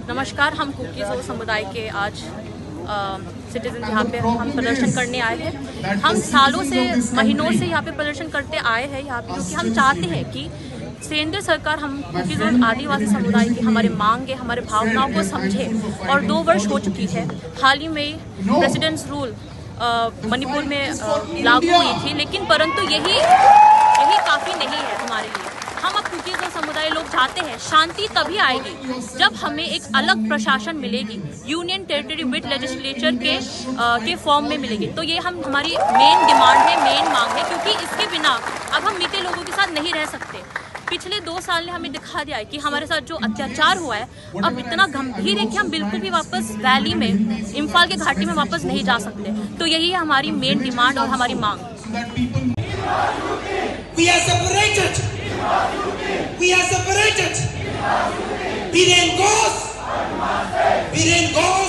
नमस्कार, हम कुकी समुदाय के आज सिटीजन यहाँ पे हम प्रदर्शन करने आए हैं। हम सालों से महीनों से यहाँ पे प्रदर्शन करते आए हैं यहाँ पे, क्योंकि हम चाहते हैं कि केंद्र सरकार हम कुकी आदिवासी समुदाय की हमारे मांगे, हमारे भावनाओं को समझे। और 2 वर्ष हो चुकी है। हाल ही में प्रेसिडेंट्स रूल मणिपुर में लागू हुई थी, लेकिन परंतु यही काफ़ी नहीं है हमारे लिए। हम अब कुकी समुदाय लोग चाहते हैं शांति तभी आएगी जब हमें एक अलग प्रशासन मिलेगी, यूनियन टेरिटरी विद लेजिस्लेचर के फॉर्म में मिलेगी। तो ये हमारी मेन डिमांड है, मेन मांग है, क्योंकि इसके बिना अब हम मीते लोगों के साथ नहीं रह सकते। पिछले 2 साल ने हमें दिखा दिया है कि हमारे साथ जो अत्याचार हुआ है अब इतना गंभीर है कि हम बिल्कुल भी वापस वैली में, इम्फाल के घाटी में वापस नहीं जा सकते। तो यही है हमारी मेन डिमांड और हमारी मांग। We are separated. We are separated. We didn't go.